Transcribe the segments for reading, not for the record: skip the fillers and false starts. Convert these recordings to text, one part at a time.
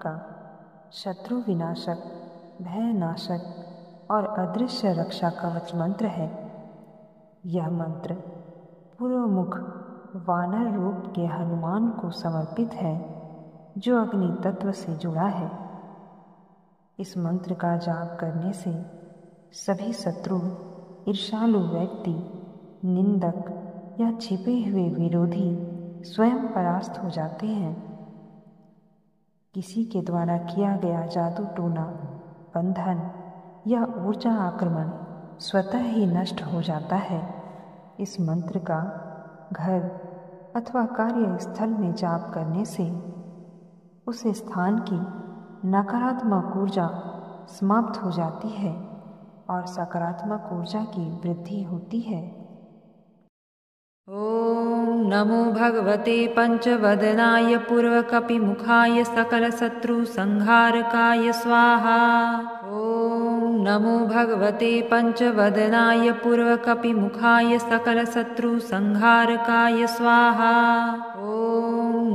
का शत्रु विनाशक, भय नाशक और अदृश्य रक्षा कवच मंत्र है। यह मंत्र पूर्वमुख वानर रूप के हनुमान को समर्पित है, जो अग्नि तत्व से जुड़ा है। इस मंत्र का जाप करने से सभी शत्रु, ईर्ष्यालु व्यक्ति, निंदक या छिपे हुए विरोधी स्वयं परास्त हो जाते हैं। किसी के द्वारा किया गया जादू टोना, बंधन या ऊर्जा आक्रमण स्वतः ही नष्ट हो जाता है। इस मंत्र का घर अथवा कार्यस्थल में जाप करने से उस स्थान की नकारात्मक ऊर्जा समाप्त हो जाती है और सकारात्मक ऊर्जा की वृद्धि होती है। ॐ नमो भगवते पंचवदनाय पूर्वकपिमुखाय सकलशत्रुसंहारकाय स्वाहा। ॐ नमो भगवते पंचवदनाय पूर्वकपिमुखाय सकलशत्रुसंहारकाय स्वाहा। ॐ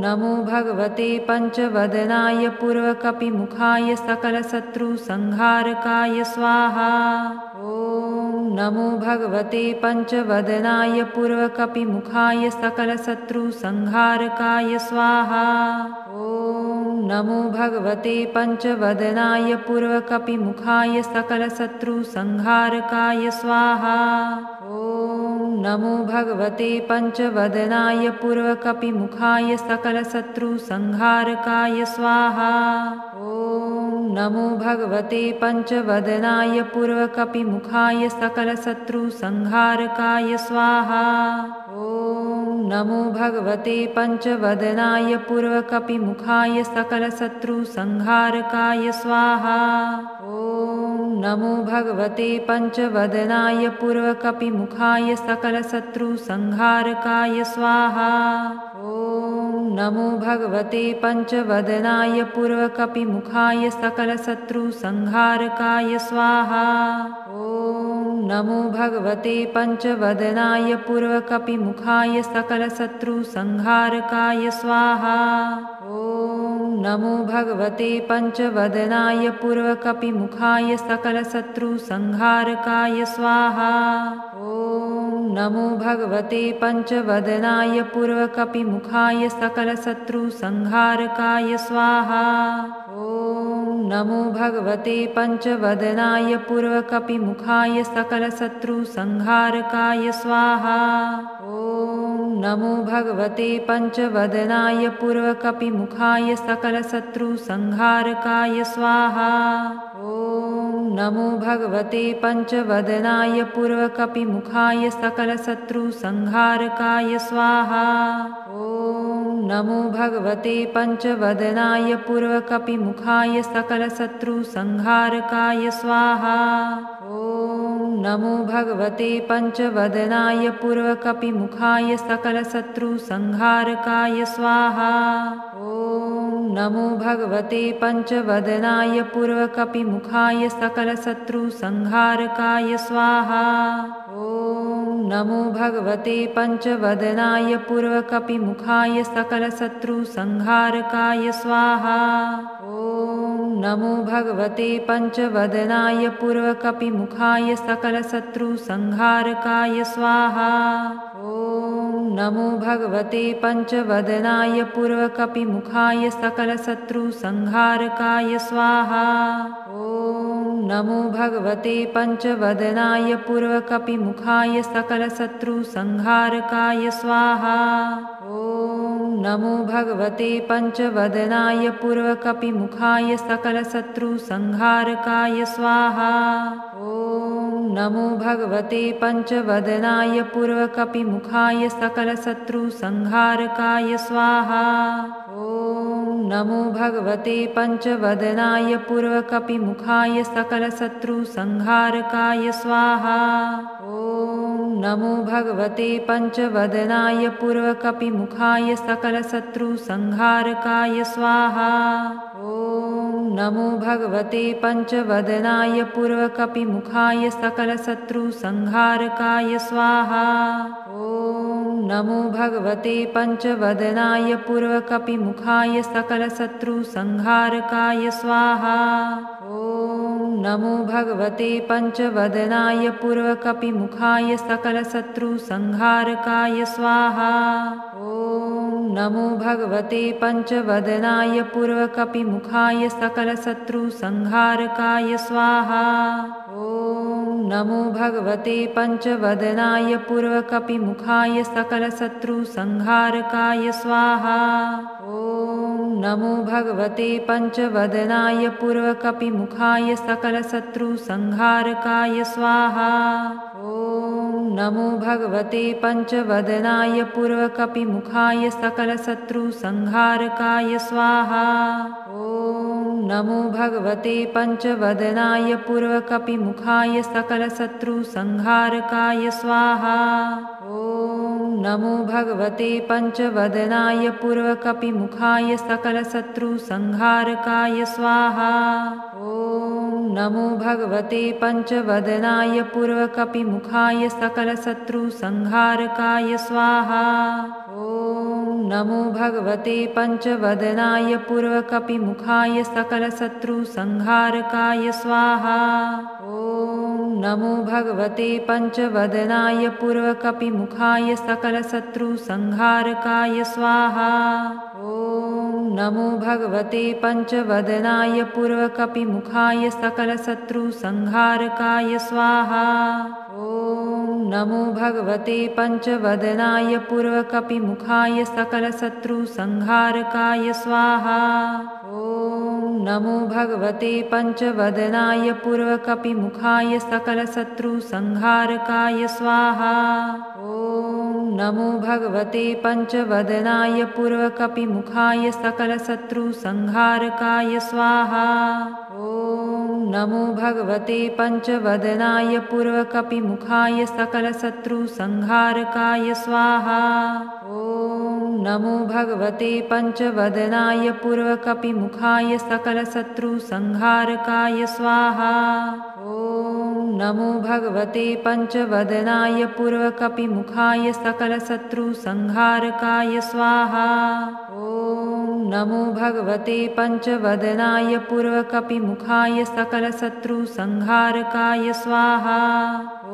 नमो भगवते पंचवदनाय पूर्वकपिमुखाय सकलशत्रुसंहारकाय स्वाहा। ॐ नमो भगवते पंचवदनाय पूर्वकपिमुखाय सकलशत्रुसंहारकाय स्वाहा। ॐ नमो भगवते पंचवदनाय पूर्वकपिमुखाय सकलशत्रुसंहारकाय स्वाहा। ॐ नमो भगवते पंचवदनाय पूर्वकपिमुखाय सकलशत्रुसंहारकाय स्वाहा। ॐ नमो भगवते पंचवदनाय पूर्वकपिमुखाय सकलशत्रुसंहारकाय स्वाहा। ॐ नमो भगवते पंचवदनाय पूर्वकपिमुखाय सकलशत्रुसंहारकाय स्वाहा। ॐ नमो भगवते पंचवदनाय पूर्वकपिमुखाय सकलशत्रुसंहारकाय स्वाहा। ॐ नमो भगवते पंचवदनाय पूर्वकपिमुखाय सकलशत्रुसंहारकाय स्वाहा। ॐ नमो भगवते पंचवदनाय पूर्वकपिमुखाय सकलशत्रुसंहारकाय स्वाहा। ॐ नमो भगवते पंचवदनाय पूर्वकपिमुखाय सकलशत्रुसंहारकाय स्वाहा। ॐ नमो भगवते पंचवदनाय पूर्वकपिमुखाय सकलशत्रुसंहारकाय स्वाहा। ॐ नमो भगवते पंचवदनाय पूर्वकपिमुखाय सकलशत्रुसंहारकाय स्वाहा। ॐ नमो भगवते पंचवदनाय पूर्वकपिमुखाय सकलशत्रुसंहारकाय स्वाहा। ॐ नमो भगवते पंचवदनाय पूर्वकपिमुखाय सकलशत्रुसंहारकाय स्वाहा। ॐ नमो भगवते पंचवदनाय पूर्वकपिमुखाय सकलशत्रुसंहारकाय स्वाहा। ॐ नमो भगवते पंचवदनाय पूर्वकपिमुखाय सकलशत्रुसंहारकाय स्वाहा। ॐ नमो भगवते पंचवदनाय पूर्वकपिमुखाय सकलशत्रुसंहारकाय स्वाहा। ॐ नमो भगवते पंचवदनाय पूर्वकपिमुखाय सकलशत्रुसंहारकाय स्वाहा। ॐ नमो भगवते पंचवदनाय पूर्वकपिमुखाय सकलशत्रुसंहारकाय स्वाहा। ॐ नमो भगवते पंचवदनाय पूर्वकपिमुखाय सकलशत्रुसंहारकाय स्वाहा। ॐ नमो भगवते पंचवदनाय पूर्वकपिमुखाय सकलशत्रुसंहारकाय स्वाहा। ॐ नमो भगवते पंचवदनाय पूर्वकपिमुखाय सकलशत्रुसंहारकाय स्वाहा। ॐ नमो भगवते पंचवदनाय पूर्वकपिमुखाय सकलशत्रुसंहारकाय स्वाहा। ॐ नमो भगवते पंचवदनाय पूर्वकपिमुखाय सकलशत्रुसंहारकाय स्वाहा। ॐ नमो भगवते पंचवदनाय पूर्वकपिमुखाय सकलशत्रुसंहारकाय स्वाहा। ॐ नमो भगवते पंचवदनाय पूर्वकपिमुखाय सकलशत्रुसंहारकाय स्वाहा। ॐ नमो भगवते पंचवदनाय पूर्वकपिमुखाय सकलशत्रुसंहारकाय स्वाहा। ॐ नमो भगवते पंचवदनाय पूर्वकपिमुखाय सकलशत्रुसंहारकाय स्वाहा। ॐ नमो भगवते पंचवदनाय पूर्वकपिमुखाय सकलशत्रुसंहारकाय स्वाहा। ॐ नमो भगवते पंचवदनाय पूर्वकपिमुखाय सकलशत्रुसंहारकाय स्वाहा। ॐ नमो भगवते पंचवदनाय पूर्वकपिमुखाय सकलशत्रुसंहारकाय स्वाहा। ॐ नमो भगवते पंचवदनाय पूर्वकपिमुखाय सकलशत्रुसंहारकाय स्वाहा। ॐ नमो भगवते पंचवदनाय पूर्वकपिमुखाय सकलशत्रुसंहारकाय स्वाहा। ॐ नमो भगवते पंचवदनाय पूर्वकपिमुखाय सकलशत्रुसंहारकाय स्वाहा। ॐ नमो भगवते पंचवदनाय पूर्वकपिमुखाय सकलशत्रुसंहारकाय स्वाहा। ॐ नमो भगवते पंचवदनाय पूर्वकपिमुखाय सकलशत्रुसंहारकाय स्वाहा। ॐ नमो भगवते पंचवदनाय पूर्वकपिमुखाय सकलशत्रुसंहारकाय स्वाहा। ॐ नमो भगवते पंचवदनाय पूर्वकपिमुखाय सकलशत्रुसंहारकाय स्वाहा। ॐ नमो भगवते पंचवदनाय पूर्वकपिमुखाय सकलशत्रुसंहारकाय स्वाहा। ॐ नमो भगवते पंचवदनाय पूर्वकपिमुखाय सकलशत्रुसंहारकाय स्वाहा। ॐ नमो भगवते पंचवदनाय पूर्वकपिमुखाय सकलशत्रुसंहारकाय स्वाहा। ॐ नमो भगवते पंचवदनाय पूर्वकपिमुखाय सकलशत्रुसंहारकाय स्वाहा। ॐ नमो भगवते पंचवदनाय पूर्वकपिमुखाय सकलशत्रुसंहारकाय स्वाहा। ॐ नमो भगवते पंचवदनाय पूर्वकपिमुखाय सकलशत्रुसंहारकाय स्वाहा। ॐ नमो भगवते पंचवदनाय पूर्वकपिमुखाय सकलशत्रुसंहारकाय स्वाहा। ॐ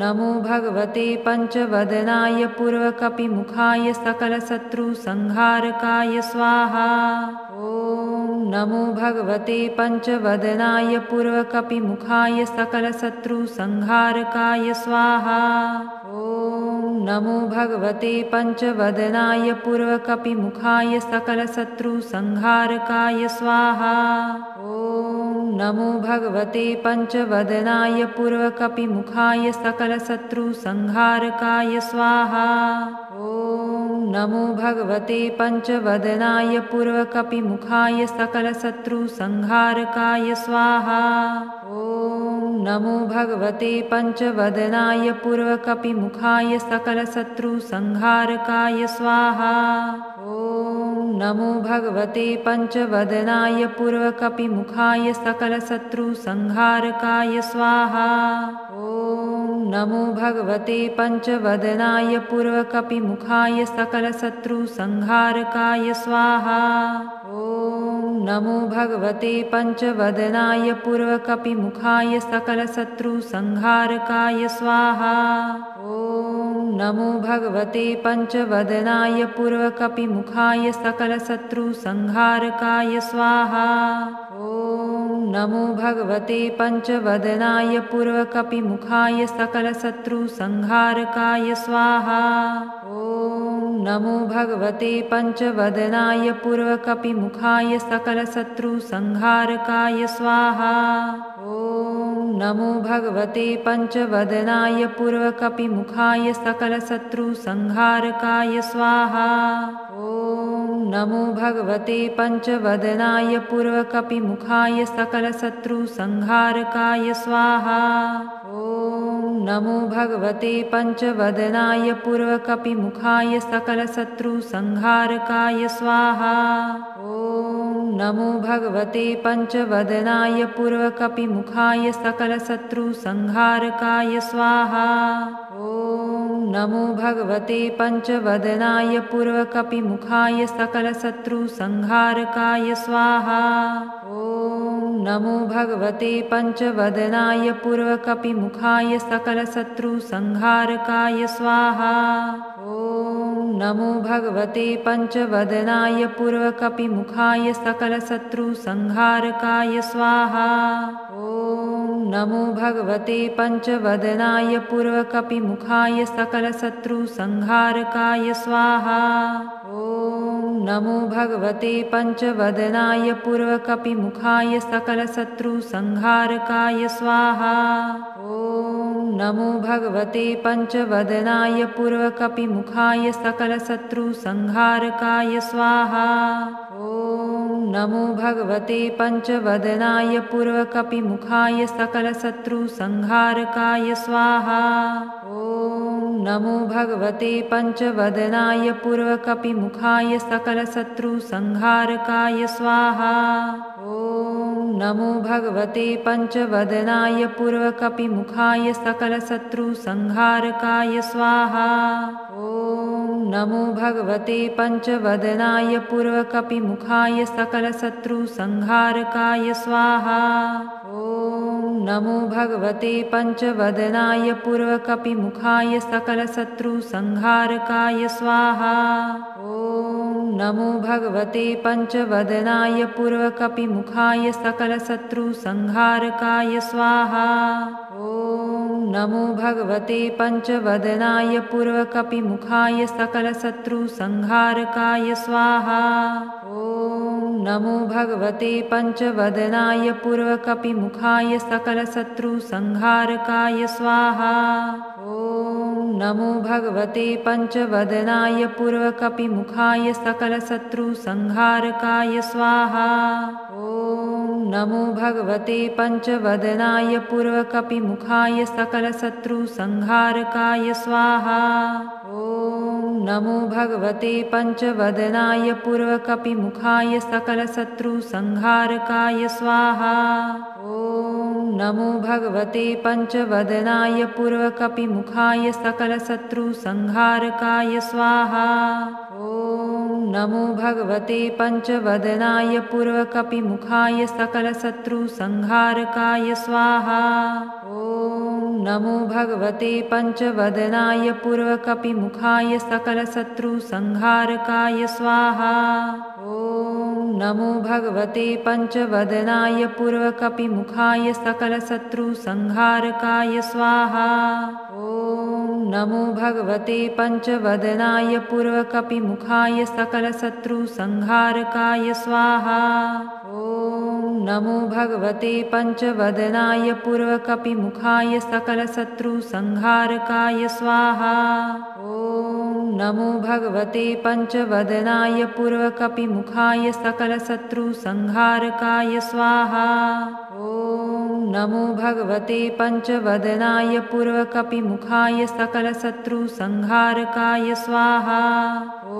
नमो भगवते पंचवदनाय पूर्वकपिमुखाय सकलशत्रुसंहारकाय स्वाहा। ॐ नमो भगवते पंचवदनाय पूर्वकपिमुखाय सकलशत्रुसंहारकाय स्वाहा। ॐ नमो भगवते पंचवदनाय पूर्वकपिमुखाय सकलशत्रुसंहारकाय स्वाहा। ॐ नमो भगवते पंचवदनाय पूर्वकपिमुखाय सकलशत्रुसंहारकाय स्वाहा। ॐ नमो भगवते पंचवदनाय पूर्वकपिमुखाय सकलशत्रुसंहारकाय स्वाहा। ॐ नमो भगवते पंचवदनाय पूर्वकपिमुखाय सकलशत्रुसंहारकाय स्वाहा। ॐ नमो भगवते पंचवदनाय पूर्वकपिमुखाय सकलशत्रुसंहारकाय स्वाहा। ॐ नमो भगवते पंचवदनाय पूर्वकपिमुखाय सकलशत्रुसंहारकाय स्वाहा। ॐ नमो भगवते पंचवदनाय पूर्वकपिमुखाय सकलशत्रुसंहारकाय स्वाहा। ॐ नमो भगवते पंचवदनाय पूर्वकपिमुखाय सकलशत्रुसंहारकाय स्वाहा। ॐ नमो भगवते पंचवदनाय पूर्वकपिमुखाय सकलशत्रुसंहारकाय स्वाहा। ॐ नमो भगवते पंचवदनाय पूर्वकपिमुखाय सकलशत्रुसंहारकाय स्वाहा। ॐ नमो भगवते पंचवदनाय पूर्वकपिमुखाय सकलशत्रुसंहारकाय स्वाहा। ॐ नमो भगवते पंचवदनाय पूर्वकपिमुखाय सकलशत्रुसंहारकाय स्वाहा। ॐ नमो भगवते पंचवदनाय पूर्वकपिमुखाय सकलशत्रुसंहारकाय स्वाहा। ॐ नमो भगवते पंचवदनाय पूर्वकपिमुखाय सकलशत्रुसंहारकाय स्वाहा। ॐ नमो भगवते पंचवदनाय पूर्वकपिमुखाय सकलशत्रुसंहारकाय स्वाहा। ॐ नमो भगवते पंचवदनाय पूर्वकपिमुखाय सकलशत्रुसंहारकाय स्वाहा। ॐ नमो भगवते पंचवदनाय पूर्वकपिमुखाय सकलशत्रुसंहारकाय स्वाहा। ॐ नमो भगवते पंचवदनाय पूर्वकपिमुखाय सकलशत्रुसंहारकाय स्वाहा। ॐ नमो भगवते पंचवदनाय पूर्वकपिमुखाय सकलशत्रुसंहारकाय स्वाहा। ॐ नमो भगवते पंचवदनाय पूर्वकपिमुखाय सकलशत्रुसंहारकाय स्वाहा। ॐ नमो भगवते पंचवदनाय पूर्वकपिमुखाय सकलशत्रुसंहारकाय स्वाहा। ॐ नमो भगवते पंचवदनाय पूर्वकपिमुखाय सकलशत्रुसंहारकाय स्वाहा। ॐ नमो भगवते पंचवदनाय पूर्वकपिमुखाय सकलशत्रुसंहारकाय स्वाहा। ॐ नमो भगवते पंचवदनाय पूर्वकपिमुखाय सकलशत्रुसंहारकाय स्वाहा। ॐ नमो भगवते पंचवदनाय पूर्वकपिमुखाय सकलशत्रुसंहारकाय स्वाहा। ॐ नमो भगवते पंचवदनाय पूर्वकपिमुखाय सकलशत्रुसंहारकाय स्वाहा। ॐ नमो भगवते पंचवदनाय पूर्वकपिमुखाय सकलशत्रुसंहारकाय स्वाहा। ॐ नमो भगवते पंचवदनाय पूर्वकपिमुखाय सकलशत्रुसंहारकाय स्वाहा। ॐ नमो भगवते पंचवदनाय पूर्वकपिमुखाय सकलशत्रुसंहारकाय स्वाहा। ॐ नमो भगवते पंचवदनाय पूर्वकपिमुखाय सकलशत्रुसंहारकाय स्वाहा। ॐ नमो भगवते पंचवदनाय पूर्वकपिमुखाय सकलशत्रुसंहारकाय स्वाहा। ॐ नमो भगवते पंचवदनाय पूर्वकपिमुखाय सकलशत्रुसंहारकाय स्वाहा। ॐ नमो भगवते पंचवदनाय पूर्वकपिमुखाय सकलशत्रुसंहारकाय स्वाहा। ॐ नमो भगवते पंचवदनाय पूर्वकपिमुखाय सकलशत्रुसंहारकाय स्वाहा। ॐ नमो भगवते पंचवदनाय पूर्वकपिमुखाय सकलशत्रुसंहारकाय स्वाहा। ॐ नमो भगवते पंचवदनाय पूर्वकपिमुखाय सकलशत्रुसंहारकाय स्वाहा। ॐ नमो भगवते पंचवदनाय पूर्वकपिमुखाय सकलशत्रुसंहारकाय स्वाहा। ॐ नमो भगवते पंचवदनाय पूर्वकपिमुखाय सकलशत्रुसंहारकाय स्वाहा। ॐ नमो भगवते पंचवदनाय पूर्वकपिमुखाय सकलशत्रुसंहारकाय स्वाहा। ॐ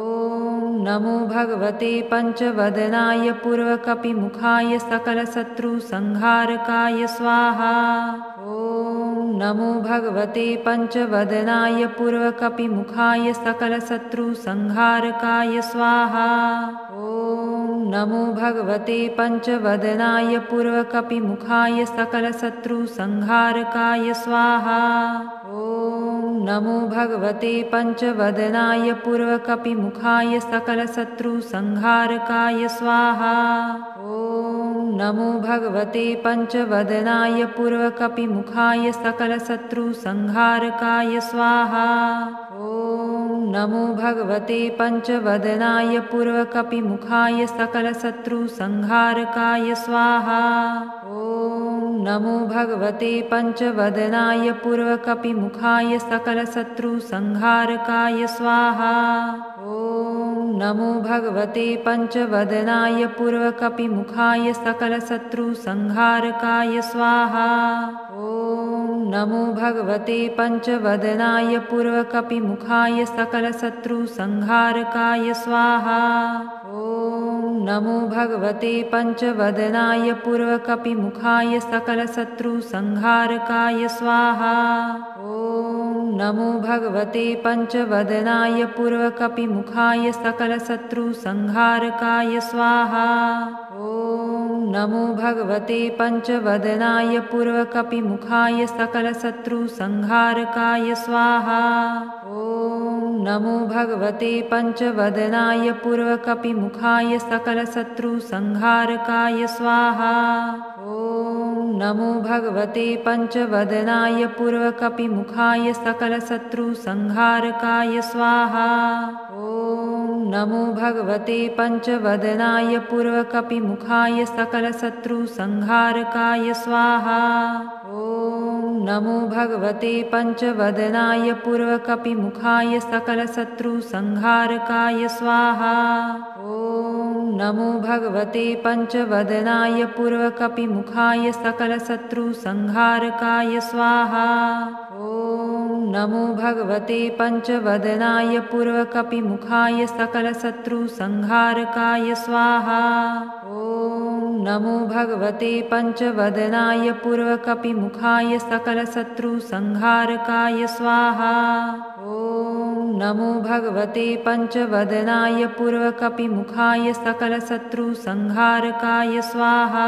नमो भगवते पंचवदनाय पूर्वकपिमुखाय सकलशत्रुसंहारकाय स्वाहा। ॐ नमो भगवते पंचवदनाय पूर्वकपिमुखाय सकलशत्रुसंहारकाय स्वाहा। ॐ नमो भगवते पंचवदनाय पूर्वकपिमुखाय सकलशत्रुसंहारकाय स्वाहा। ॐ नमो भगवते पंचवदनाय पूर्वकपिमुखाय सकलशत्रुसंहारकाय स्वाहा। ॐ नमो भगवते पंचवदनाय पूर्वकपिमुखाय सकलशत्रुसंहारकाय स्वाहा। ॐ नमो भगवते पंचवदनाय पूर्वकपिमुखाय सकलशत्रुसंहारकाय स्वाहा। ॐ नमो भगवते पंचवदनाय पूर्वकपिमुखाय सकलशत्रुसंहारकाय स्वाहा। ॐ नमो भगवते पंचवदनाय पूर्वकपिमुखाय सकलशत्रुसंहारकाय स्वाहा। ॐ नमो भगवते पंचवदनाय पूर्वकपिमुखाय सकलशत्रुसंहारकाय स्वाहा। ॐ नमो भगवते पंचवदनाय पूर्वकपिमुखाय सकलशत्रुसंहारकाय स्वाहा। ॐ नमो भगवते पञ्चवदनाय पूर्वकपिमुखाय सकलशत्रुसंहारकाय स्वाहा। नमो भगवते पञ्चवदनाय पूर्वकपिमुखाय सकलशत्रुसंहारकाय स्वाहा। नमो भगवते पञ्चवदनाय पूर्वकपिमुखाय सकलशत्रुसंहारकाय स्वाहा। नमो भगवते पञ्चवदनाय पूर्वकपिमुखाय सकलशत्रुसंहारकाय स्वाहा। नमो भगवते पञ्चवदनाय पूर्वकपिमुखाय सकलशत्रुसंहारकाय स्वाहा। नमो भगवते पञ्चवदनाय पूर्वकपिमुखाय सकलशत्रुसंहारकाय स्वाहा। नमो भगवते पञ्चवदनाय पूर्वकपिमुखाय सकलशत्रुसंहारकाय स्वाहा। नमो भगवते पञ्चवदनाय पूर्वकपिमुखाय सकलशत्रुसंहारकाय स्वाहा। नमो भगवते पञ्चवदनाय पूर्वकपिमुखाय सकलशत्रुसंहारकाय स्वाहा। नमो भगवते पञ्चवदनाय पूर्वकपिमुखाय सकलशत्रुसंहारकाय स्वाहा।